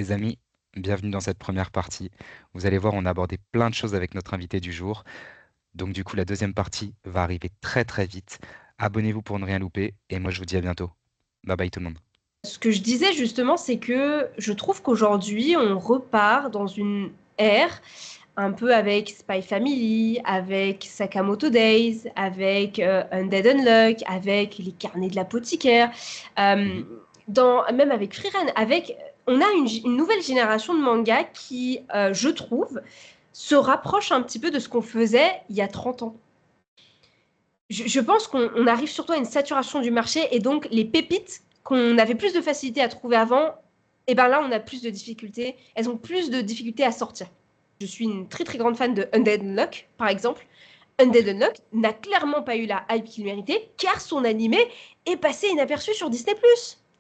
Les amis, bienvenue dans cette première partie. Vous allez voir, on a abordé plein de choses avec notre invité du jour. Donc du coup, la deuxième partie va arriver très très vite. Abonnez-vous pour ne rien louper et moi je vous dis à bientôt. Bye bye tout le monde. Ce que je disais justement, c'est que je trouve qu'aujourd'hui, on repart dans une ère un peu avec Spy Family, avec Sakamoto Days, avec Undead Unluck, avec les carnets de l'apothicaire, euh, Mhm. même avec Frieren, on a une nouvelle génération de mangas qui, je trouve, se rapproche un petit peu de ce qu'on faisait il y a 30 ans. Je pense qu'on arrive surtout à une saturation du marché et donc les pépites qu'on avait plus de facilité à trouver avant, et ben là on a plus de difficultés, elles ont plus de difficultés à sortir. Je suis une très très grande fan de Undead Unluck, par exemple. Undead Unluck n'a clairement pas eu la hype qu'il méritait car son animé est passé inaperçu sur Disney+.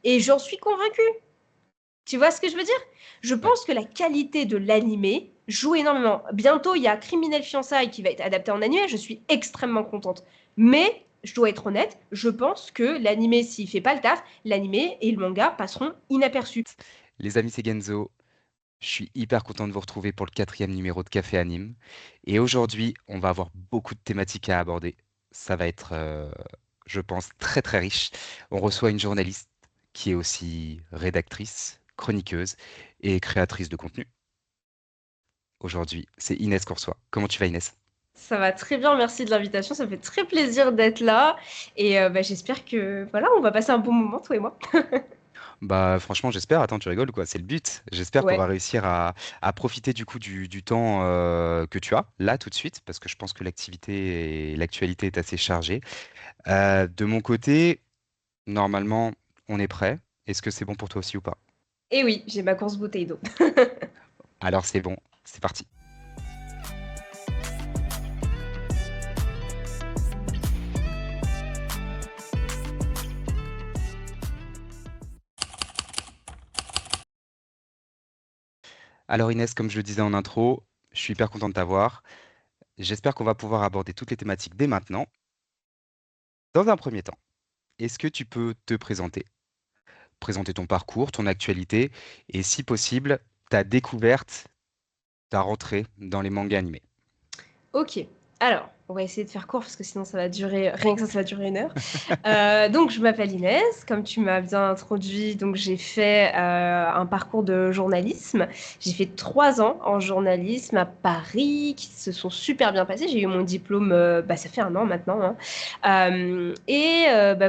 Et j'en suis convaincue. Tu vois ce que je veux dire? Je Ouais. pense que la qualité de l'animé joue énormément. Bientôt, il y a Criminel Fiançailles qui va être adapté en animé. Je suis extrêmement contente. Mais, je dois être honnête, je pense que l'animé, s'il fait pas le taf, l'animé et le manga passeront inaperçus. Les amis, c'est Genzo. Je suis hyper content de vous retrouver pour le quatrième numéro de Café Anime. Et aujourd'hui, on va avoir beaucoup de thématiques à aborder. Ça va être, je pense, très très riche. On reçoit une journaliste qui est aussi rédactrice, chroniqueuse et créatrice de contenu. Aujourd'hui, c'est Inès qu'on reçoit. Comment tu vas, Inès? Ça va très bien, merci de l'invitation. Ça fait très plaisir d'être là. Et j'espère que voilà, on va passer un bon moment, toi et moi. Bah franchement, j'espère. Attends, tu rigoles ou quoi? C'est le but. J'espère qu'on va Ouais. réussir à profiter du coup du temps que tu as là tout de suite, parce que je pense que l'activité et l'actualité est assez chargée. De mon côté, normalement, on est prêt. Est-ce que c'est bon pour toi aussi ou pas? Et oui, j'ai ma course bouteille d'eau. Alors c'est bon, c'est parti. Alors Inès, comme je le disais en intro, je suis hyper content de t'avoir. J'espère qu'on va pouvoir aborder toutes les thématiques dès maintenant. Dans un premier temps, est-ce que tu peux te présenter ton parcours, ton actualité et si possible, ta découverte, ta rentrée dans les mangas animés. Ok, alors, on va essayer de faire court parce que sinon ça va durer, rien que ça va durer 1 heure. Donc, je m'appelle Inès, comme tu m'as bien introduit, donc j'ai fait un parcours de journalisme. J'ai fait 3 ans en journalisme à Paris qui se sont super bien passés. J'ai eu mon diplôme, ça fait 1 an maintenant, hein.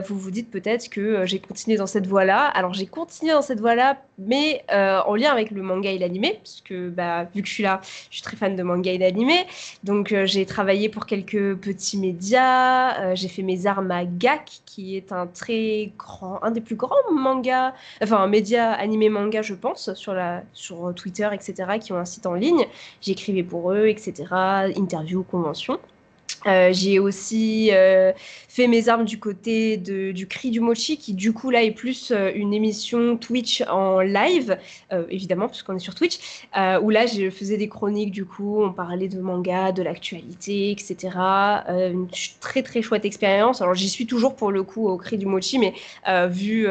Vous vous dites peut-être que j'ai continué dans cette voie-là. Alors, j'ai continué dans cette voie-là, mais en lien avec le manga et l'animé, parce que vu que je suis très fan de manga et d'animé. Donc, j'ai travaillé pour quelques petits médias. J'ai fait mes armes à GAC, qui est un des plus grands mangas, enfin un média animé manga, je pense, sur Twitter, etc., qui ont un site en ligne. J'écrivais pour eux, etc., interviews, conventions. J'ai aussi fait mes armes du côté du Cri du Mochi, qui du coup là est plus une émission Twitch en live, évidemment, parce qu'on est sur Twitch, où là je faisais des chroniques, du coup, on parlait de manga, de l'actualité, etc. Une très très chouette expérience. Alors j'y suis toujours pour le coup au Cri du Mochi, mais vu,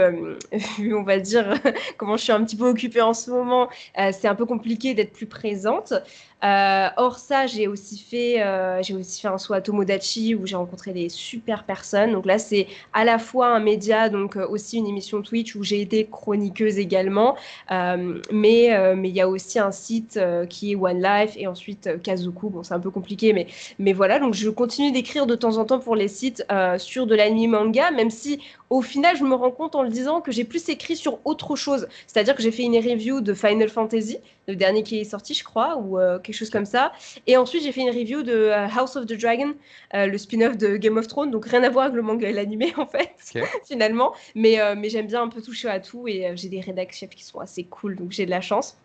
on va dire, comment je suis un petit peu occupée en ce moment, c'est un peu compliqué d'être plus présente. Hors ça, j'ai aussi fait un saut à Tomodachi où j'ai rencontré des super personnes. Donc là, c'est à la fois un média, donc aussi une émission Twitch où j'ai été chroniqueuse également. Mais il y a aussi un site qui est One Life et ensuite Kazoku. Bon, c'est un peu compliqué, mais voilà. Donc je continue d'écrire de temps en temps pour les sites sur de l'anime manga, même si au final, je me rends compte en le disant que j'ai plus écrit sur autre chose. C'est-à-dire que j'ai fait une review de Final Fantasy, le dernier qui est sorti, je crois, ou quelque chose Ok, comme ça. Et ensuite, j'ai fait une review de House of the Dragon, le spin-off de Game of Thrones, donc rien à voir avec le manga et l'animé, en fait, ok. finalement. Mais j'aime bien un peu toucher à tout et j'ai des rédac chefs qui sont assez cool, donc j'ai de la chance.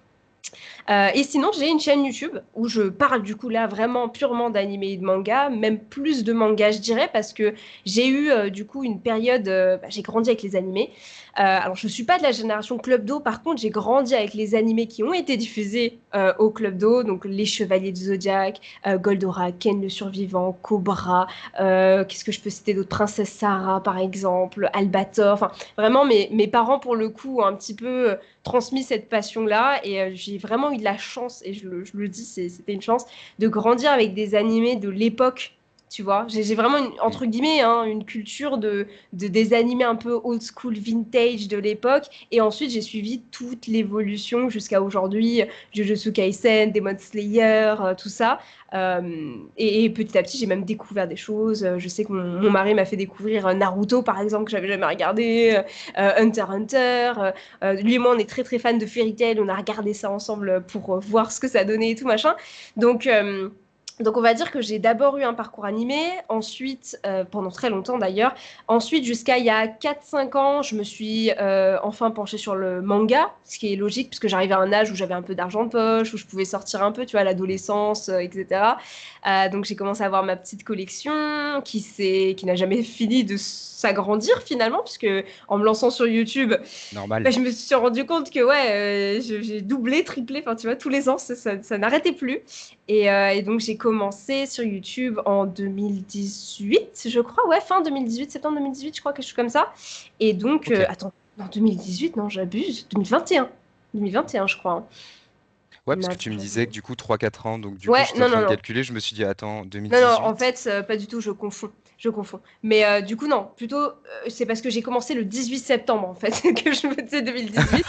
Et sinon, j'ai une chaîne YouTube où je parle du coup là vraiment purement d'anime et de manga, même plus de manga, je dirais, parce que j'ai eu du coup une période, j'ai grandi avec les animés. Alors, je suis pas de la génération Club Do, par contre, j'ai grandi avec les animés qui ont été diffusés au Club Do, donc Les Chevaliers du Zodiaque, Goldorak, Ken le Survivant, Cobra, qu'est-ce que je peux citer d'autre? Princesse Sarah, par exemple, Albator, enfin, vraiment, mes parents, pour le coup, ont un petit peu transmis cette passion-là et j'ai vraiment eu de la chance, et je le dis, c'était une chance, de grandir avec des animés de l'époque. Tu vois, j'ai vraiment, Mm. entre guillemets, hein, une culture des animés un peu old school vintage de l'époque. Et ensuite, j'ai suivi toute l'évolution jusqu'à aujourd'hui, Jujutsu Kaisen, Demon Slayer, tout ça. Et petit à petit, j'ai même découvert des choses. Je sais que mon mari m'a fait découvrir Naruto, par exemple, que j'avais jamais regardé, Hunter x Hunter. Lui et moi, on est très très fans de Fairy Tail. On a regardé ça ensemble pour voir ce que ça donnait et tout machin. Donc, euh, donc on va dire que j'ai d'abord eu un parcours animé, ensuite, pendant très longtemps d'ailleurs, ensuite jusqu'à il y a 4 5 ans, je me suis enfin penchée sur le manga, ce qui est logique puisque j'arrivais à un âge où j'avais un peu d'argent de poche, où je pouvais sortir un peu, tu vois, à Mm. l'adolescence, etc. Donc j'ai commencé à avoir ma petite collection qui n'a jamais fini de s'agrandir finalement, puisque en me lançant sur YouTube, Normal. bah, je me suis rendu compte que ouais, j'ai doublé, triplé, enfin tu vois, tous les ans, ça n'arrêtait plus. Et donc j'ai commencé sur YouTube en 2018, je crois, ouais, fin 2018, septembre 2018, je crois, quelque chose comme ça. Et donc, Ok. attends, non, 2018, non, j'abuse, 2021, 2021, je crois, hein. Ouais, parce Mais que tu me attends, disais que du coup, 3 4 ans, donc du coup, ouais, j'étais en non, train non, de non. calculer, je me suis dit, attends, Non, non, en 2018. fait, pas du tout, je confonds. Je confonds. Mais du coup, non, plutôt, c'est parce que j'ai commencé le 18 septembre, en fait, que je me disais 2018.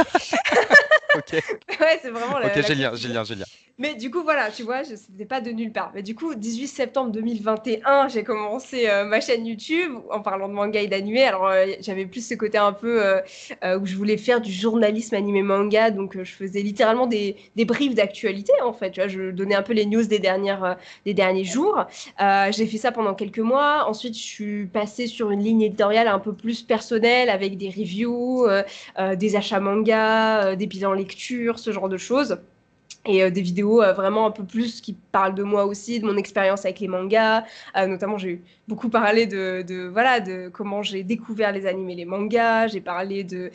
Ok, Ouais, c'est vraiment ok, la j'ai le lien, j'ai le coïncidence. lien, j'ai le lien. Mais du coup, voilà, tu vois, c'était pas de nulle part. Mais du coup, 18 septembre 2021, j'ai commencé ma chaîne YouTube en parlant de manga et d'animé. Alors, j'avais plus ce côté un peu où je voulais faire du journalisme animé manga. Donc, je faisais littéralement des briefs d'actualité, en fait. Tu vois, je donnais un peu les news des derniers jours. J'ai fait ça pendant quelques mois. Ensuite, je suis passée sur une ligne éditoriale un peu plus personnelle avec des reviews, des achats manga, des bilans lecture, ce genre de choses. Et des vidéos vraiment un peu plus qui parlent de moi aussi, de mon expérience avec les mangas. Notamment, j'ai beaucoup parlé voilà, de comment j'ai découvert les animés et les mangas. J'ai parlé de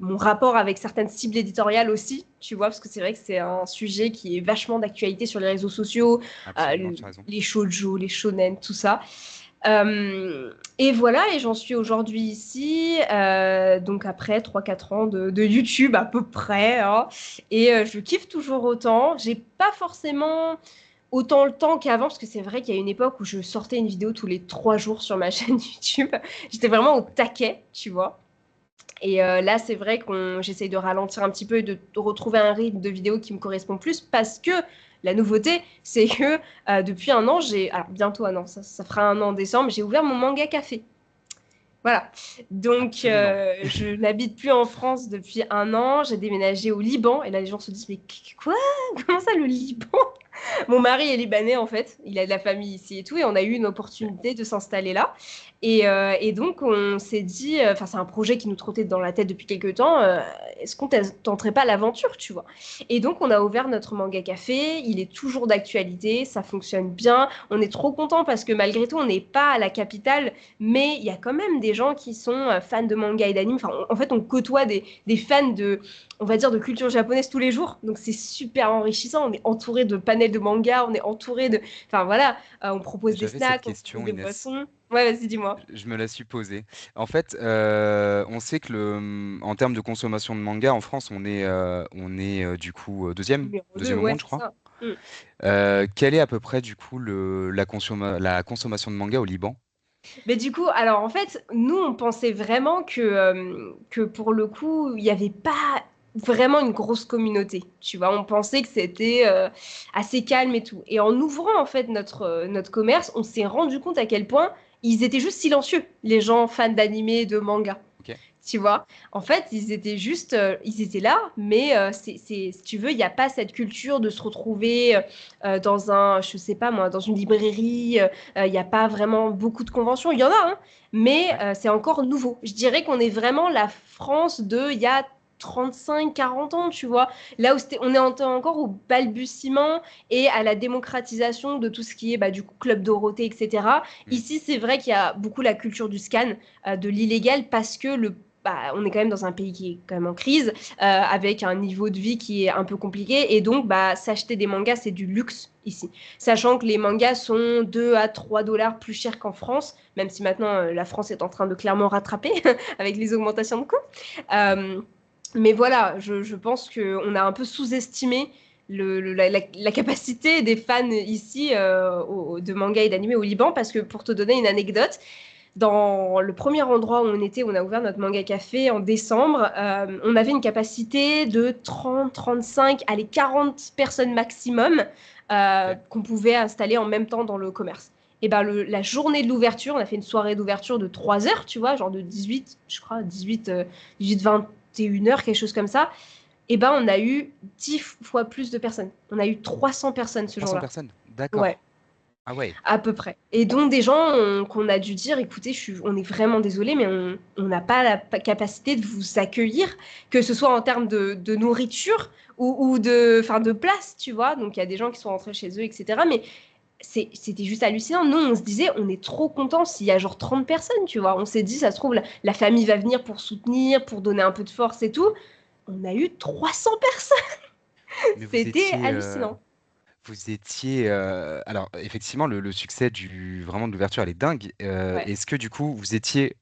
mon rapport avec certaines cibles éditoriales aussi, tu vois, parce que c'est vrai que c'est un sujet qui est vachement d'actualité sur les réseaux sociaux, Absolument, tu as raison. les shoujo, les shonen, tout ça. Et voilà, et j'en suis aujourd'hui ici, donc après 3 4 ans de YouTube à peu près, hein. Et je kiffe toujours autant. J'ai pas forcément autant le temps qu'avant, parce que c'est vrai qu'il y a une époque où je sortais une vidéo tous les 3 jours sur ma chaîne YouTube. J'étais vraiment au taquet, tu vois. Et là, c'est vrai qu'on j'essaye de ralentir un petit peu et de retrouver un rythme de vidéo qui me correspond plus parce que la nouveauté, c'est que depuis un an, alors bientôt un an, ça fera un an en décembre, j'ai ouvert mon manga café. Voilà. Donc, Absolument. je n'habite plus en France depuis un an. J'ai déménagé au Liban. Et là, les gens se disent, mais quoi? Comment ça, le Liban? Mon mari est libanais en fait, il a de la famille ici et tout, et on a eu une Ok. opportunité de s'installer là. Et donc on s'est dit, enfin c'est un projet qui nous trottait dans la tête depuis quelques temps, est-ce qu'on tenterait pas l'aventure, tu vois? Et donc on a ouvert notre manga café, il est toujours d'actualité, ça fonctionne bien, on est trop content parce que malgré tout on n'est pas à la capitale, mais il y a quand même des gens qui sont fans de manga et d'anime, enfin en fait on côtoie des fans de on va dire, de culture japonaise tous les jours. Donc c'est super enrichissant. On est entouré de panels de manga, on est entouré de. Enfin voilà, on propose des J'avais cette snacks, on propose question, des Inès. boissons. Ouais, vas-y, dis-moi. Je me la suis posée. En fait, on sait que en termes de consommation de manga en France, on est du coup deuxième, Numéro 2, deuxième au ouais, monde, je c'est crois. ça. Mm. Quelle est à peu près du coup la consommation de manga au Liban? Mais du coup, alors en fait, nous, on pensait vraiment que pour le coup, il n'y avait pas vraiment une grosse communauté. Tu vois, on pensait que c'était assez calme et tout. Et en ouvrant en fait notre commerce, on s'est rendu compte à quel point ils étaient juste silencieux, les gens fans d'animé, de manga. Ok. Tu vois, en fait, ils étaient juste, ils étaient là, mais si tu veux, il n'y a pas cette culture de se retrouver dans je sais pas moi, dans une librairie. Il n'y a pas vraiment beaucoup de conventions. Il y en a, hein, mais Ouais. c'est encore nouveau. Je dirais qu'on est vraiment la France de il y a 35, 40 ans, tu vois. Là où on est encore au balbutiement et à la démocratisation de tout ce qui est du coup Club Dorothée, etc. Mm. Ici, c'est vrai qu'il y a beaucoup la culture du scan, de l'illégal, parce que on est quand même dans un pays qui est quand même en crise, avec un niveau de vie qui est un peu compliqué. Et donc, s'acheter des mangas, c'est du luxe ici. Sachant que les mangas sont 2 à 3 dollars plus chers qu'en France, même si maintenant la France est en train de clairement rattraper avec les augmentations de coûts. Mm. Euh, mais voilà, je pense qu'on a un peu sous-estimé la capacité des fans ici de manga et d'anime au Liban, parce que pour te donner une anecdote, dans le premier endroit où on était, où on a ouvert notre manga café en décembre, on avait une capacité de 30, 35, allez, 40 personnes maximum Ok. qu'on pouvait installer en même temps dans le commerce. Et la journée de l'ouverture, on a fait une soirée d'ouverture de 3 heures, tu vois, genre de 18, je crois, 18 21 heures, quelque chose comme ça. Et on a eu 10 fois plus de personnes. On a eu 300 personnes ce 300 jour-là. personnes? Ouais. D'accord. Ah ouais. À peu près. Et donc des gens qu'on a dû dire, écoutez, on est vraiment désolé, mais on n'a pas la capacité de vous accueillir, que ce soit en termes de nourriture ou de place, tu vois. Donc il y a des gens qui sont rentrés chez eux, etc. Mais c'était juste hallucinant. Nous, on se disait, on est trop contents s'il y a genre 30 personnes, tu vois. On s'est dit, ça se trouve, la famille va venir pour soutenir, pour donner un peu de force et tout. On a eu 300 personnes. Mais vous C'était étiez, hallucinant. alors effectivement, le succès vraiment de l'ouverture, elle est dingue. Ouais. Est-ce que du coup, vous étiez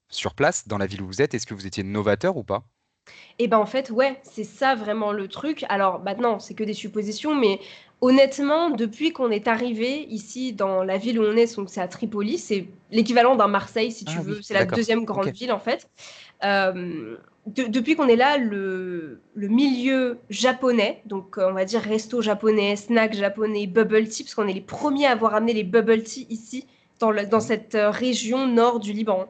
sur place, dans la ville où vous êtes, est-ce que vous étiez novateur ou pas? Et en fait, ouais, c'est ça vraiment le truc. Alors maintenant, c'est que des suppositions, mais honnêtement, depuis qu'on est arrivé ici dans la ville où on est, donc c'est à Tripoli, c'est l'équivalent d'un Marseille, si tu Ah veux. oui, C'est la d'accord. deuxième grande Ok. ville, en fait. Depuis qu'on est là, le milieu japonais, donc on va dire resto japonais, snack japonais, bubble tea, parce qu'on est les premiers à avoir amené les bubble tea ici, dans Mhm. cette région nord du Liban.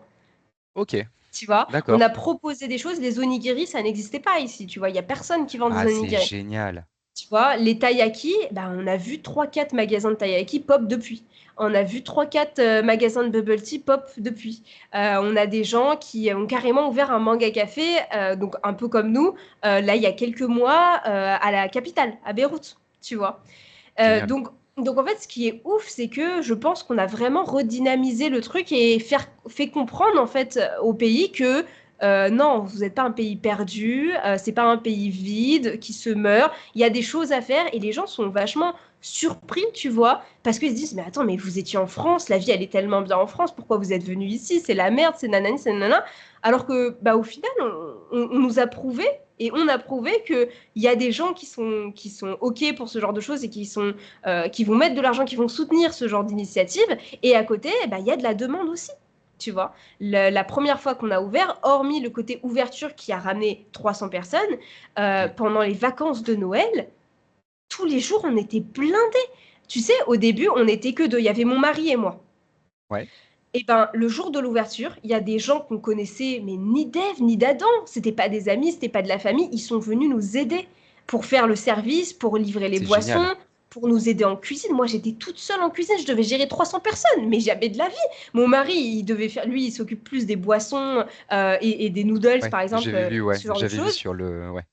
Ok, Tu vois, on d'accord. a proposé des choses, les onigiri, ça n'existait pas ici, tu vois, il y a personne qui vend des Ah, c'est onigiri. génial. Tu vois, les taiyaki, on a vu trois quatre magasins de taiyaki pop depuis. On a vu trois quatre magasins de bubble tea pop depuis. On a des gens qui ont carrément ouvert un manga café, donc un peu comme nous, là, il y a quelques mois, à la capitale, à Beyrouth, tu vois. Euh, Génial. donc, donc en fait, ce qui est ouf, c'est que je pense qu'on a vraiment redynamisé le truc et fait comprendre en fait au pays que non, vous n'êtes pas un pays perdu, c'est pas un pays vide qui se meurt. Il y a des choses à faire et les gens sont vachement surpris, tu vois, parce qu'ils se disent mais attends, mais vous étiez en France, la vie elle est tellement bien en France, pourquoi vous êtes venu ici? C'est la merde, c'est nanani, c'est nanana. Alors que au final, on nous a prouvé et on a prouvé que il y a des gens qui sont OK pour ce genre de choses et qui vont mettre de l'argent, qui vont soutenir ce genre d'initiative. Et à côté, il y a de la demande aussi. Tu vois, la première fois qu'on a ouvert, hormis le côté ouverture qui a ramené 300 personnes, Mm. pendant les vacances de Noël, tous les jours, on était blindés. Tu sais, au début, on n'était que deux. Il y avait mon mari et moi. Ouais, Et le jour de l'ouverture, il y a des gens qu'on connaissait, mais ni d'Ève, ni d'Adam. C'était pas des amis, c'était pas de la famille. Ils sont venus nous aider pour faire le service, pour livrer les c'est boissons, génial. pour nous aider en cuisine. Moi, j'étais toute seule en cuisine. Je devais gérer 300 personnes, mais jamais de la vie. Mon mari, il devait faire, lui, il s'occupe plus des boissons et des noodles, Ouais, par j'ai exemple, vu, ouais, ce genre de j'avais vu choses. sur le, ouais.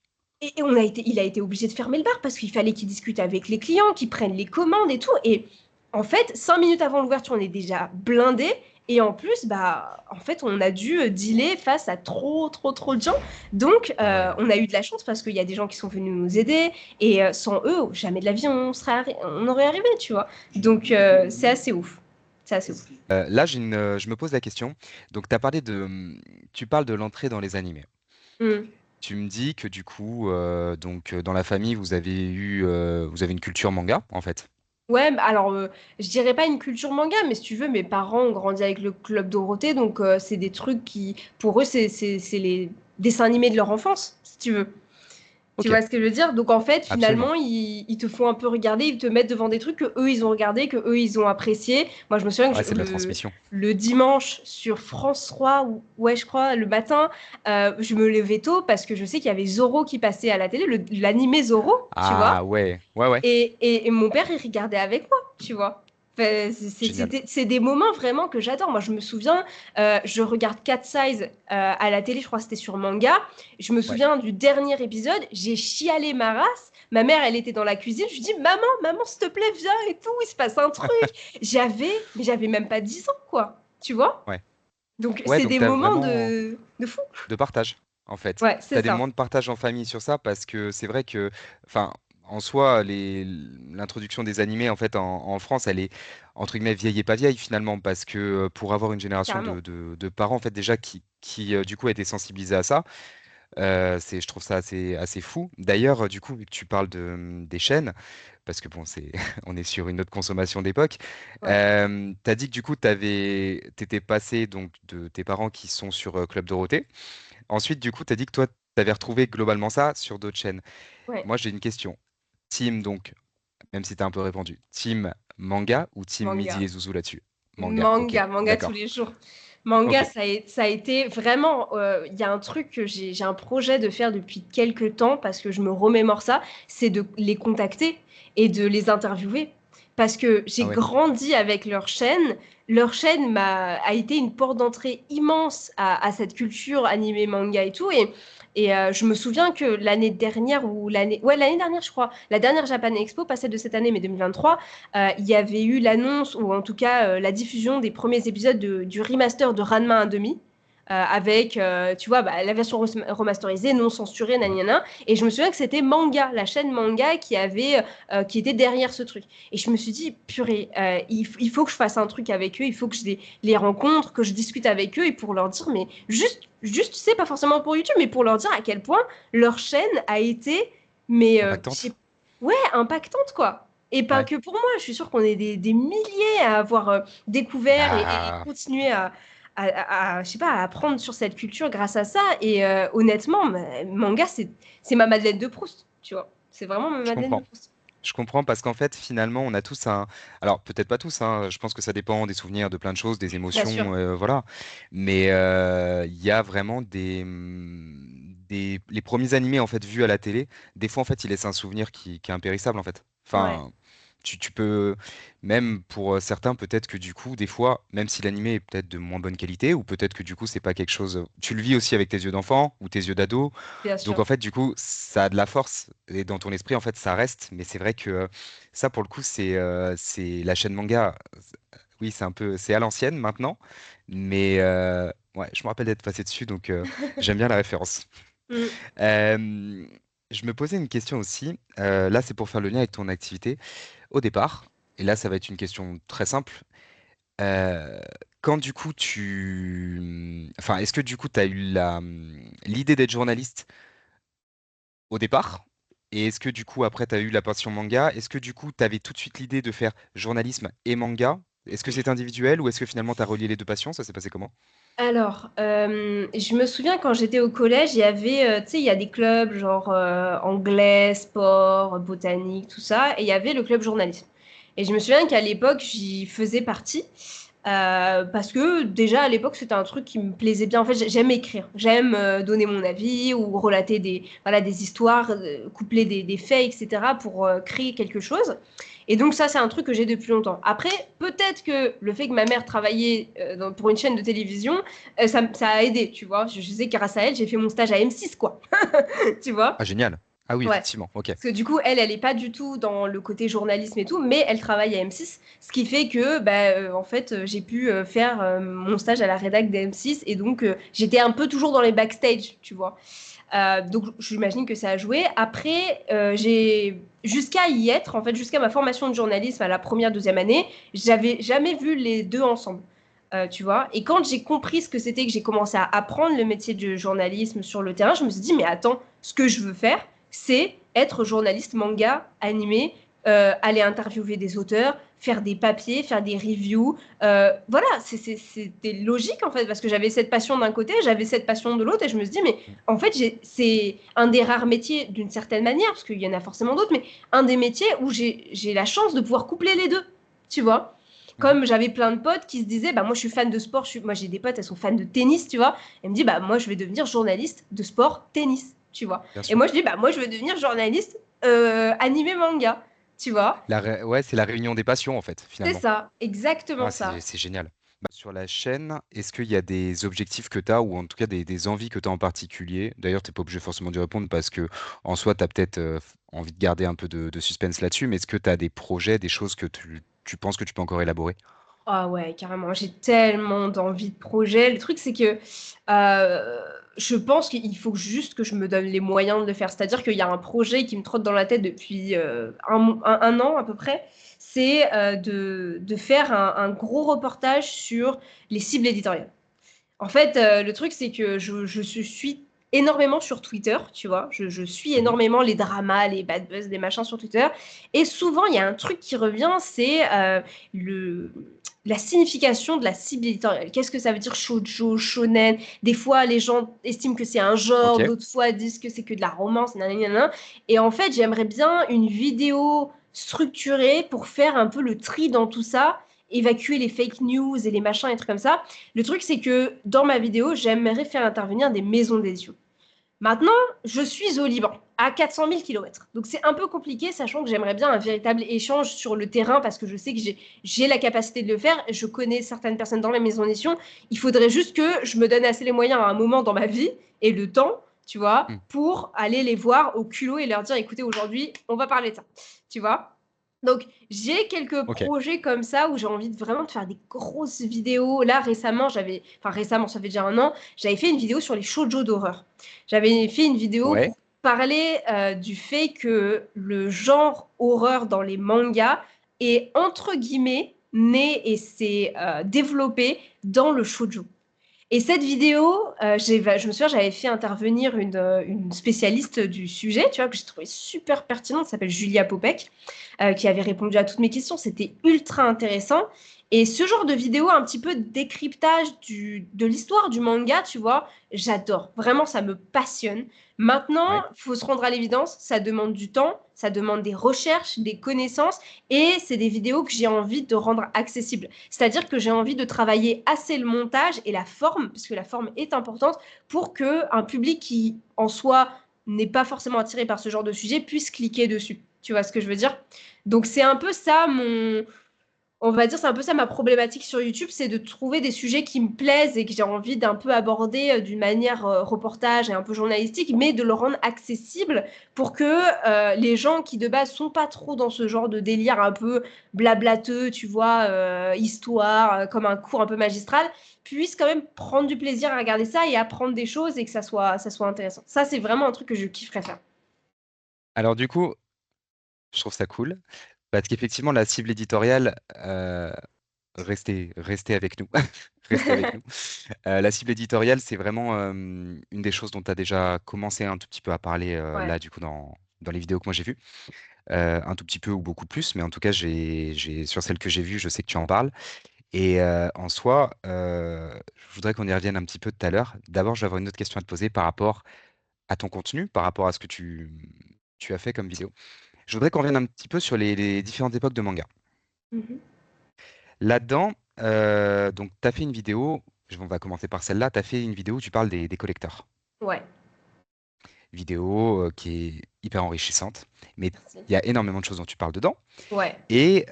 Et il a été obligé de fermer le bar parce qu'il fallait qu'il discute avec les clients, qu'il prenne les commandes et tout. Et en fait, 5 minutes avant l'ouverture, on est déjà blindé. Et en plus, en fait, on a dû dealer face à trop, trop, trop de gens. Donc, Ah ouais. on a eu de la chance parce qu'il y a des gens qui sont venus nous aider. Et sans eux, jamais de la vie, on aurait arrivé, tu vois. Donc, c'est assez ouf. C'est assez ouf. Là, je me pose la question. Donc, tu parles de l'entrée dans les animés. Mm. Tu me dis que du coup, dans la famille, vous avez une culture manga, en fait. Ouais, alors je dirais pas une culture manga, mais si tu veux, mes parents ont grandi avec le Club Dorothée, donc c'est des trucs qui, pour eux, c'est les dessins animés de leur enfance, si tu veux. Tu Ok, vois ce que je veux dire? Donc en fait, absolument. finalement, ils te font un peu regarder, ils te mettent devant des trucs que eux ils ont regardé, que eux ils ont apprécié. Moi, je me souviens que Ouais, c'est de la le, transmission. le dimanche sur France 3, ouais, je crois, le matin, je me levais tôt parce que je sais qu'il y avait Zorro qui passait à la télé, l'animé Zorro, tu vois. Ah ouais, ouais, ouais. Et mon père, il regardait avec moi, tu vois. Enfin, Génial. c'est des moments vraiment que j'adore. Moi, je me souviens, je regarde Cat Size à la télé, je crois que c'était sur Manga. Je me Ouais. souviens du dernier épisode, j'ai chialé ma race. Ma mère, elle était dans la cuisine. Je lui dis, maman, maman, s'il te plaît, viens et tout, il se passe un truc. Mais j'avais même pas 10 ans, quoi. Tu vois? Ouais. Donc, Ouais, c'est donc des tu as moments vraiment de fou. de partage, en fait. Ouais, Tu c'est as des ça. moments de partage en famille sur ça parce que c'est vrai que, enfin, en soi, l'introduction des animés, en fait, en France, elle est, entre guillemets, vieille et pas vieille, finalement, parce que pour avoir une génération Carrément. de parents, en fait, déjà, qui du coup, étaient sensibilisés à ça, je trouve ça assez fou. D'ailleurs, du coup, vu que tu parles des chaînes, parce que bon, on est sur une autre consommation d'époque. Ouais. Tu as dit que du coup, t'étais passé donc de tes parents qui sont sur Club Dorothée. Ensuite, du coup, tu as dit que toi, tu avais retrouvé globalement ça sur d'autres chaînes. Ouais. Moi, j'ai une question. Team, donc, même si tu as un peu répondu, team manga ou team Midi Manga. les Zouzous là-dessus? Manga, ok, Manga tous d'accord. les jours. Manga, Ok, ça a été vraiment. Il y a un truc que j'ai un projet de faire depuis quelques temps parce que je me remémore ça, c'est de les contacter et de les interviewer. Parce que j'ai ah ouais, grandi avec leur chaîne. Leur chaîne a été une porte d'entrée immense à cette culture animée, manga et tout. Et je me souviens que l'année dernière, ouais, l'année dernière, je crois, la dernière Japan Expo, pas celle de cette année, mais 2023, il y avait eu l'annonce, ou en tout cas la diffusion des premiers épisodes du remaster de Ranma 1,5. Avec, tu vois, bah, la version remasterisée, non censurée, mhm, nanana. Et je me souviens que c'était Manga, la chaîne Manga, qui était derrière ce truc. Et je me suis dit, purée, il faut que je fasse un truc avec eux, il faut que je les rencontre, que je discute avec eux, et pour leur dire, mais juste, tu sais, pas forcément pour YouTube, mais pour leur dire à quel point leur chaîne a été, mais, impactante. ouais, impactante, quoi. Et pas Ouais. que pour moi, je suis sûre qu'on est des milliers à avoir découvert et Bah, continuer je sais pas, à apprendre sur cette culture grâce à ça. Et honnêtement, manga, c'est ma Madeleine de Proust, tu vois. C'est vraiment ma je Madeleine de comprends. Proust. Je comprends parce qu'en fait, finalement, on a tous un. Alors, peut-être pas tous, hein, je pense que ça dépend des souvenirs, de plein de choses, des Bien sûr, émotions, voilà. Mais il y a vraiment les premiers animés en fait vus à la télé. Des fois, en fait, ils laissent un souvenir qui est impérissable en fait. ouais, Enfin, tu peux même pour certains, peut-être que du coup, des fois, même si l'animé est peut-être de moins bonne qualité, ou peut-être que du coup, c'est pas quelque chose. Tu le vis aussi avec tes yeux d'enfant ou tes yeux d'ado. bien Donc sûr. en fait, du coup, ça a de la force et dans ton esprit, en fait, ça reste. Mais c'est vrai que ça, pour le coup, c'est la chaîne manga. Oui, c'est à l'ancienne maintenant, mais ouais, je me rappelle d'être passé dessus, donc j'aime bien la référence. Mm. Euh, je me posais une question aussi. Là, c'est pour faire le lien avec ton activité. Au départ, et là, ça va être une question très simple. euh, Quand du coup enfin, est-ce que du coup, tu as eu l'idée d'être journaliste au départ? Et est-ce que du coup, après, tu as eu la passion manga? Est-ce que du coup, tu avais tout de suite l'idée de faire journalisme et manga? Est-ce que c'est individuel ou est-ce que finalement, tu as relié les deux passions? Ça s'est passé comment? Alors, je me souviens quand j'étais au collège, il y avait, tu sais, il y a des clubs genre anglais, sport, botanique, tout ça, et il y avait le club journalisme. Et je me souviens qu'à l'époque, j'y faisais partie, parce que déjà à l'époque, c'était un truc qui me plaisait bien. En fait, j'aime écrire, j'aime donner mon avis ou relater voilà, des histoires, coupler des faits, etc., pour créer quelque chose. Et donc ça, c'est un truc que j'ai depuis longtemps. Après, peut-être que le fait que ma mère travaillait pour une chaîne de télévision, ça a aidé, tu vois. Je sais que grâce à elle, j'ai fait mon stage à M6, quoi. Tu vois? Ah, génial. Ah oui, Ouais. effectivement. Ok. Parce que du coup, elle est pas du tout dans le côté journalisme et tout, mais elle travaille à M6, ce qui fait que, bah, en fait, j'ai pu faire mon stage à la rédac de M6, et donc j'étais un peu toujours dans les backstage, tu vois. Donc j'imagine que ça a joué. Après, jusqu'à y être, en fait, jusqu'à ma formation de journalisme à la première, deuxième année, j'avais jamais vu les deux ensemble. Tu vois. Et quand j'ai compris ce que c'était, que j'ai commencé à apprendre le métier de journalisme sur le terrain, je me suis dit, mais attends, ce que je veux faire, c'est être journaliste manga animé, aller interviewer des auteurs, faire des papiers, faire des reviews. Voilà, c'était logique en fait, parce que j'avais cette passion d'un côté, j'avais cette passion de l'autre, et je me suis dit, mais en fait, c'est un des rares métiers d'une certaine manière, parce qu'il y en a forcément d'autres, mais un des métiers où j'ai la chance de pouvoir coupler les deux, tu vois. Mhm. Comme j'avais plein de potes qui se disaient, bah moi je suis fan de sport, moi j'ai des potes, elles sont fans de tennis, tu vois. Elles me disent, bah moi je vais devenir journaliste de sport tennis, tu vois. Bien Et sûr. moi je dis, bah moi je vais devenir journaliste animé manga. tu vois? Ouais, c'est la réunion des passions, en fait, C'est finalement. ça, exactement Ah, c'est ça. c'est génial. Bah, sur la chaîne, est-ce qu'il y a des objectifs que tu as ou en tout cas des envies que tu as en particulier? D'ailleurs, tu n'es pas obligé forcément d'y répondre parce que en soi, tu as peut-être envie de garder un peu de suspense là-dessus, mais est-ce que tu as des projets, des choses que tu penses que tu peux encore élaborer? Ah ouais, carrément, j'ai tellement d'envie de projet. Le truc, c'est que je pense qu'il faut juste que je me donne les moyens de le faire. C'est-à-dire qu'il y a un projet qui me trotte dans la tête depuis un an à peu près. C'est de faire un gros reportage sur les cibles éditoriales. En fait, le truc, c'est que je suis énormément sur Twitter, tu vois. Je suis Mhm. énormément les dramas, les bad buzz, les machins sur Twitter. Et souvent, il y a un truc qui revient, c'est le, la signification de la cible éditoriale. Qu'est-ce que ça veut dire shoujo, shonen? Des fois, les gens estiment que c'est un genre, Ok. d'autres fois disent que c'est que de la romance, nanana. Et en fait, j'aimerais bien une vidéo structurée pour faire un peu le tri dans tout ça, évacuer les fake news et les machins et trucs comme ça. Le truc, c'est que dans ma vidéo, j'aimerais faire intervenir des maisons d'édition. Maintenant, je suis au Liban, à 400 000 kilomètres. Donc c'est un peu compliqué, sachant que j'aimerais bien un véritable échange sur le terrain, parce que je sais que j'ai la capacité de le faire. Je connais certaines personnes dans les maisons d'édition. Il faudrait juste que je me donne assez les moyens à un moment dans ma vie, et le temps, tu vois, Hmm. pour aller les voir au culot et leur dire, écoutez, aujourd'hui, on va parler de ça. Tu vois. Donc, j'ai quelques Ok. projets comme ça où j'ai envie vraiment de faire des grosses vidéos. Là, récemment, récemment, ça fait déjà un an, j'avais fait une vidéo sur les shoujo d'horreur. J'avais fait une vidéo Ouais. pour parler du fait que le genre horreur dans les mangas est entre guillemets né et s'est développé dans le shoujo. Et cette vidéo, je me souviens, j'avais fait intervenir une spécialiste du sujet, tu vois, que j'ai trouvé super pertinente, qui s'appelle Julia Popek, qui avait répondu à toutes mes questions. C'était ultra intéressant. Et ce genre de vidéo, un petit peu de décryptage de l'histoire du manga, tu vois, j'adore. Vraiment, ça me passionne. Maintenant, Ouais. il faut se rendre à l'évidence, ça demande du temps, ça demande des recherches, des connaissances, et c'est des vidéos que j'ai envie de rendre accessibles. C'est-à-dire que j'ai envie de travailler assez le montage et la forme, parce que la forme est importante, pour qu'un public qui, en soi, n'est pas forcément attiré par ce genre de sujet puisse cliquer dessus. Tu vois ce que je veux dire? Donc c'est un peu ça on va dire, c'est un peu ça ma problématique sur YouTube, c'est de trouver des sujets qui me plaisent et que j'ai envie d'un peu aborder d'une manière reportage et un peu journalistique, mais de le rendre accessible pour que les gens qui de base sont pas trop dans ce genre de délire un peu blablateux, tu vois, histoire, comme un cours un peu magistral, puissent quand même prendre du plaisir à regarder ça et apprendre des choses et que ça soit intéressant. Ça, c'est vraiment un truc que je kifferais faire. Alors du coup, je trouve ça cool parce qu'effectivement, la cible éditoriale, restez avec nous. Restez avec nous. La cible éditoriale, c'est vraiment une des choses dont tu as déjà commencé un tout petit peu à parler Ouais. là, du coup, dans les vidéos que moi j'ai vues. Un tout petit peu ou beaucoup plus, mais en tout cas, sur celles que j'ai vues, je sais que tu en parles. Et en soi, je voudrais qu'on y revienne un petit peu tout à l'heure. D'abord, je vais avoir une autre question à te poser par rapport à ton contenu, par rapport à ce que tu as fait comme vidéo. Je voudrais qu'on revienne un petit peu sur les différentes époques de manga. Mhm. Là-dedans, donc, tu as fait une vidéo, on va commencer par celle-là, tu as fait une vidéo où tu parles des collecteurs. Ouais. Vidéo qui est hyper enrichissante, mais Merci. il y a énormément de choses dont tu parles dedans. Ouais. Et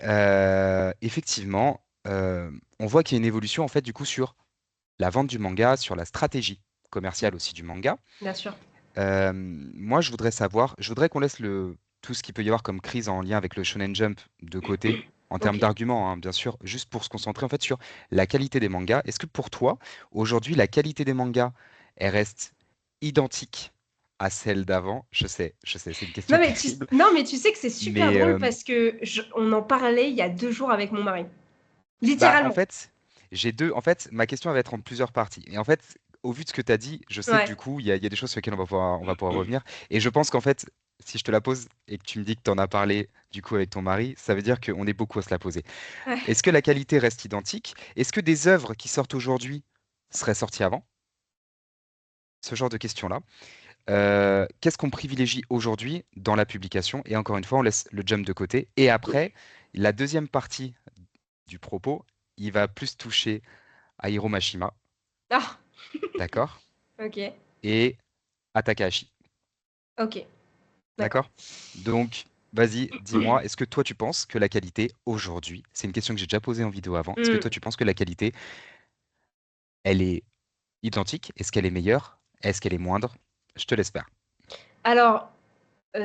effectivement, on voit qu'il y a une évolution en fait du coup sur la vente du manga, sur la stratégie commerciale aussi du manga. Bien sûr. Moi, je voudrais qu'on laisse tout ce qu'il peut y avoir comme crise en lien avec le Shonen Jump de côté, en termes Ok. d'arguments, hein, bien sûr, juste pour se concentrer en fait sur la qualité des mangas. Est-ce que pour toi, aujourd'hui, la qualité des mangas, elle reste identique à celle d'avant? Je sais, c'est une question terrible, Non, mais tu sais que c'est super mais drôle parce que on en parlait il y a 2 jours avec mon mari. bah, en Littéralement. fait, en fait, ma question elle va être en plusieurs parties. Et en fait, au vu de ce que tu as dit, je sais que Ouais. du coup, il y a des choses sur lesquelles on va pouvoir revenir. Et je pense qu'en fait, si je te la pose et que tu me dis que tu en as parlé du coup avec ton mari, ça veut dire qu'on est beaucoup à se la poser. Ouais. Est-ce que la qualité reste identique? Est-ce que des œuvres qui sortent aujourd'hui seraient sorties avant? Ce genre de questions-là. Qu'est-ce qu'on privilégie aujourd'hui dans la publication? Et encore une fois, on laisse le jump de côté. Et après, la deuxième partie du propos, il va plus toucher à Hiro Mashima, Ah, d'accord? ok. Et à Takahashi, Ok. D'accord. d'accord? Donc, vas-y, dis-moi, est-ce que toi tu penses que la qualité aujourd'hui, c'est une question que j'ai déjà posée en vidéo avant, est-ce que Hmm. toi tu penses que la qualité, elle est identique? Est-ce qu'elle est meilleure? Est-ce qu'elle est moindre? Je te laisse faire. Alors,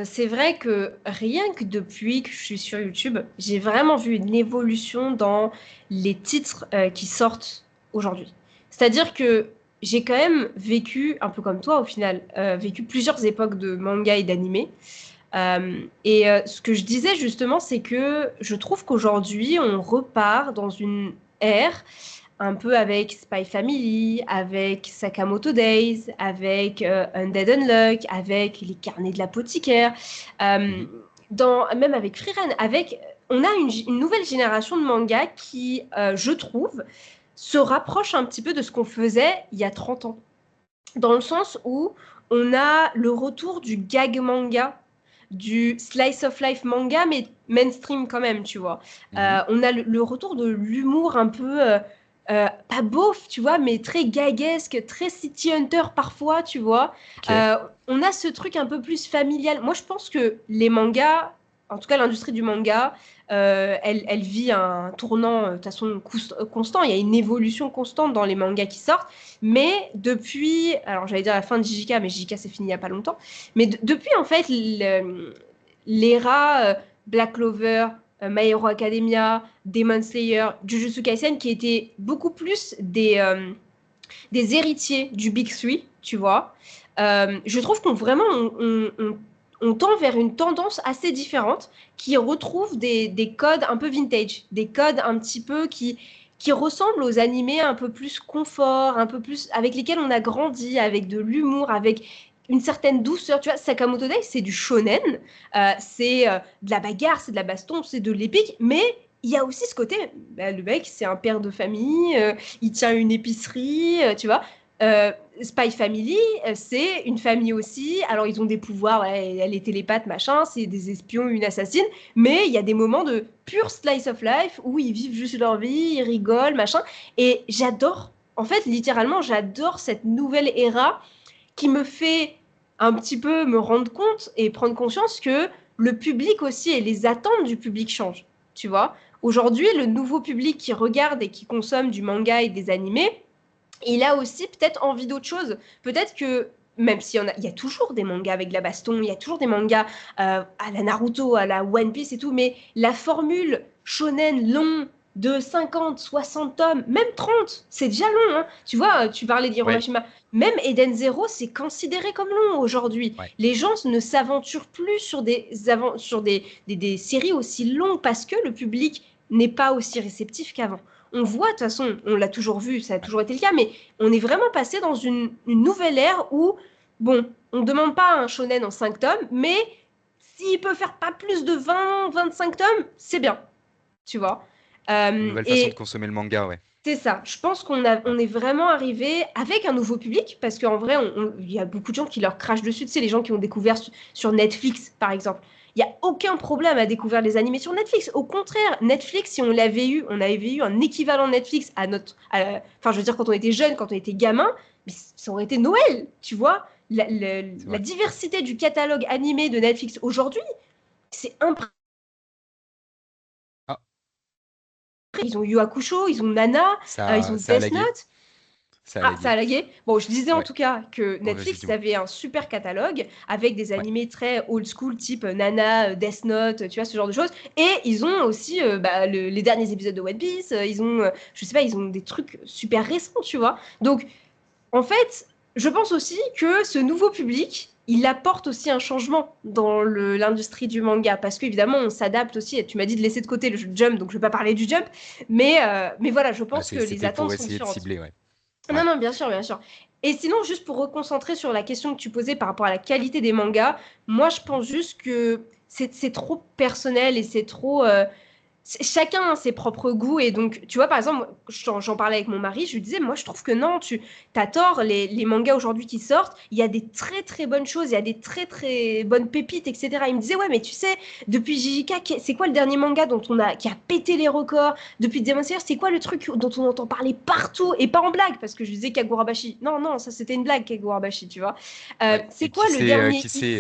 c'est vrai que rien que depuis que je suis sur YouTube, j'ai vraiment vu une évolution dans les titres qui sortent aujourd'hui. C'est-à-dire que j'ai quand même vécu, un peu comme toi au final, vécu plusieurs époques de manga et d'anime. Ce que je disais justement, c'est que je trouve qu'aujourd'hui, on repart dans une ère un peu avec Spy Family, avec Sakamoto Days, avec Undead Unluck, avec les carnets de l'apothicaire, euh, Mhm. même avec Frieren, on a une nouvelle génération de mangas qui, je trouve, se rapproche un petit peu de ce qu'on faisait il y a 30 ans. Dans le sens où on a le retour du gag manga, du slice of life manga, mais mainstream quand même, tu vois. Mhm. On a le retour de l'humour un peu, pas beauf, tu vois, mais très gaguesque, très City Hunter parfois, tu vois. Ok. Euh, on a ce truc un peu plus familial. Moi, je pense que les mangas, en tout cas l'industrie du manga, elle vit un tournant de toute façon constant. Il y a une évolution constante dans les mangas qui sortent. Mais depuis, alors j'allais dire la fin de JJK, mais JJK c'est fini il n'y a pas longtemps. Mais depuis en fait l'era Black Clover, My Hero Academia, Demon Slayer, Jujutsu Kaisen, qui étaient beaucoup plus des héritiers du Big Three, tu vois. Je trouve qu'on vraiment on tend vers une tendance assez différente qui retrouve des codes un peu vintage, des codes un petit peu qui ressemblent aux animés un peu plus confort, un peu plus avec lesquels on a grandi, avec de l'humour, avec une certaine douceur. Tu vois, Sakamoto Days, c'est du shonen, c'est de la bagarre, c'est de la baston, c'est de l'épique, mais il y a aussi ce côté, bah, le mec, c'est un père de famille, il tient une épicerie, tu vois. Spy Family, c'est une famille aussi. Alors, ils ont des pouvoirs, ouais, elle est télépathe, machin, c'est des espions, une assassine. Mais il y a des moments de pure slice of life où ils vivent juste leur vie, ils rigolent, machin. Et j'adore, en fait, littéralement, j'adore cette nouvelle ère qui me fait un petit peu me rendre compte et prendre conscience que le public aussi et les attentes du public changent. Tu vois, aujourd'hui, le nouveau public qui regarde et qui consomme du manga et des animés, il a aussi peut-être envie d'autre chose. Peut-être que même s'il il y a toujours des mangas avec de la baston, il y a toujours des mangas à la Naruto, à la One Piece et tout, mais la formule shonen long de 50, 60 tomes, même 30, c'est déjà long. Hein. Tu vois, tu parlais Ouais, d'Hiromashima, même Eden Zero, c'est considéré comme long aujourd'hui. ouais. Les gens ne s'aventurent plus sur des séries aussi longues parce que le public n'est pas aussi réceptif qu'avant. On voit, de toute façon, on l'a toujours vu, ça a toujours été le cas, mais on est vraiment passé dans une nouvelle ère où, bon, on ne demande pas un shonen en 5 tomes, mais s'il peut faire pas plus de 20, 25 tomes, c'est bien, tu vois. Une nouvelle façon de Et consommer le manga, ouais. c'est ça. Je pense Ouais. on est vraiment arrivé avec un nouveau public parce qu'en vrai, il y a beaucoup de gens qui leur crachent dessus. Tu sais, les gens qui ont découvert sur Netflix, par exemple. Il n'y a aucun problème à découvrir les animés sur Netflix. Au contraire, Netflix, si on avait eu un équivalent Netflix enfin, je veux dire, quand on était jeune, quand on était gamin, mais ça aurait été Noël, tu vois. C'est La vrai. diversité du catalogue animé de Netflix aujourd'hui, c'est impressionnant. Ah, Ils ont Yu Hakusho, ils ont Nana, ils ont ça a Death lagué. Note. Ça a Ah, ça lagué. a lagué. Bon, je disais en Ouais. tout cas que Oh, vas-y, Netflix dis-moi. avait un super catalogue avec des Ouais. animés très old school, type Nana, Death Note, tu vois, ce genre de choses. Et ils ont aussi bah, les derniers épisodes de One Piece. Ils ont, je sais pas, ils ont des trucs super récents, tu vois. Donc, en fait, je pense aussi que ce nouveau public, il apporte aussi un changement dans l'industrie du manga. Parce qu'évidemment, on s'adapte aussi. Et tu m'as dit de laisser de côté le jump, donc je ne vais pas parler du jump. Mais voilà, je Bah, pense que les c'était attentes pour sont essayer de différentes. cibler, ouais. Non, Ouais. non, bien sûr, bien sûr. Et sinon, juste pour reconcentrer sur la question que tu posais par rapport à la qualité des mangas, moi, je pense juste que c'est trop personnel et c'est trop. Chacun a ses propres goûts. Et donc, tu vois, par exemple, j'en parlais avec mon mari, je lui disais, moi, je trouve que non, tu as tort, les mangas aujourd'hui qui sortent, il y a des très, très bonnes choses, il y a des très, très bonnes pépites, etc. Il me disait, ouais, mais tu sais, depuis JJK, c'est quoi le dernier manga qui a pété les records? Depuis Demon Slayer, c'est quoi le truc dont on entend parler partout? Et pas en blague, parce que je disais Kagurabashi. Non, non, ça, c'était une blague, Kagurabashi, tu vois. Ouais. C'est Et quoi le dernier qui c'est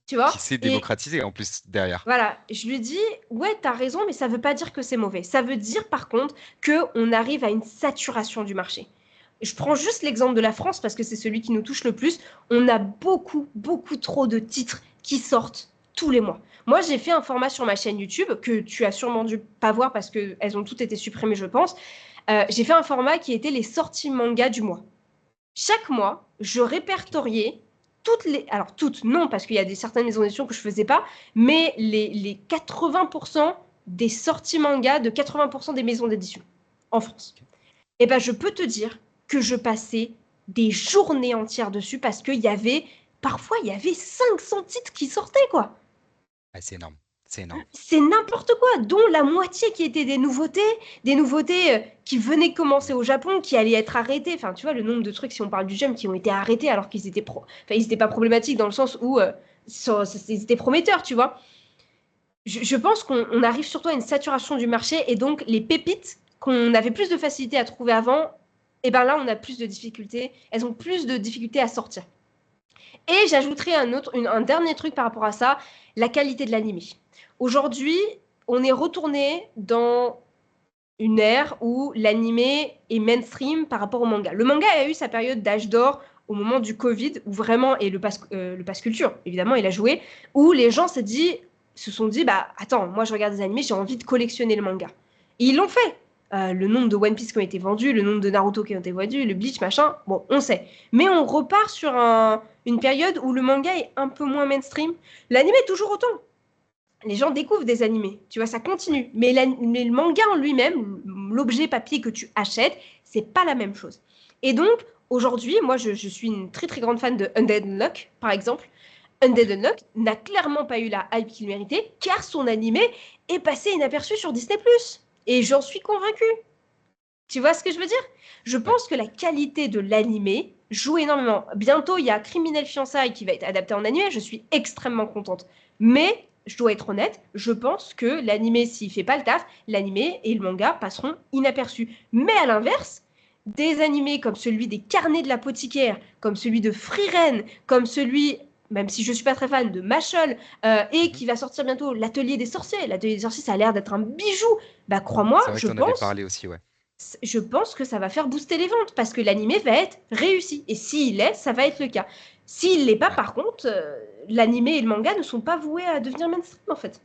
hit? tu vois. Qui s'est Et démocratisé en plus derrière. voilà, je lui dis, ouais, t'as raison, mais ça veut pas dire que c'est mauvais. Ça veut dire par contre qu'on arrive à une saturation du marché. Je prends juste l'exemple de la France parce que c'est celui qui nous touche le plus. On a beaucoup, beaucoup trop de titres qui sortent tous les mois. Moi, j'ai fait un format sur ma chaîne YouTube que tu as sûrement dû pas voir parce qu'elles ont toutes été supprimées, je pense. J'ai fait un format qui était les sorties manga du mois. Chaque mois, je répertoriais toutes les... Alors toutes, non, parce qu'il y a certaines maisons d'édition que je faisais pas, mais les 80% des sorties manga de 80% des maisons d'édition en France. Et ben, je peux te dire que je passais des journées entières dessus parce qu'il y avait... Parfois, il y avait 500 titres qui sortaient, quoi. Ah, c'est énorme. C'est énorme. C'est n'importe quoi, dont la moitié qui étaient des nouveautés qui venaient commencer au Japon, qui allaient être arrêtées. Enfin, tu vois, le nombre de trucs, si on parle du Jump, qui ont été arrêtés alors qu'ils étaient, ils étaient pas problématiques dans le sens où ils étaient prometteurs, tu vois. Je pense qu'on arrive surtout à une saturation du marché et donc les pépites qu'on avait plus de facilité à trouver avant, et ben là, on a plus de difficultés. Elles ont plus de difficultés à sortir. Et j'ajouterai un dernier truc par rapport à ça, la qualité de l'animé. Aujourd'hui, on est retourné dans une ère où l'animé est mainstream par rapport au manga. Le manga a eu sa période d'âge d'or au moment du Covid, où vraiment, et le pass culture, évidemment, il a joué, où les gens se sont dit, bah attends, moi je regarde des animés, j'ai envie de collectionner le manga. Et ils l'ont fait. Le nombre de One Piece qui ont été vendus, le nombre de Naruto qui ont été vendus, le Bleach, machin, bon, on sait. Mais on repart sur une période où le manga est un peu moins mainstream. L'anime est toujours autant. Les gens découvrent des animés, tu vois, ça continue. Mais le manga en lui-même, l'objet papier que tu achètes, c'est pas la même chose. Et donc, aujourd'hui, moi, je suis une très très grande fan de Undead Unluck, par exemple. Undead Ouais. Unluck n'a clairement pas eu la hype qu'il méritait, car son animé est passé inaperçu sur Disney+. Et j'en suis convaincue. Tu vois ce que je veux dire? Je Ouais. pense que la qualité de l'animé joue énormément. Bientôt, il y a Criminel Fiançailles qui va être adapté en animé. Je suis extrêmement contente. Mais, je dois être honnête, je pense que l'animé, s'il fait pas le taf, l'animé et le manga passeront inaperçus. Mais à l'inverse, des animés comme celui des Carnets de l'apothicaire, comme celui de Frieren, comme celui, même si je suis pas très fan, de Machol, et Mhm. qui va sortir bientôt l'Atelier des sorciers. L'Atelier des sorciers, ça a l'air d'être un bijou. Bah, crois-moi, C'est vrai que tu en avais parlé aussi, ouais. je pense que ça va faire booster les ventes parce que l'animé va être réussi. Et s'il l'est, ça va être le cas. S'il l'est pas, Ouais. par contre, l'animé et le manga ne sont pas voués à devenir mainstream en fait.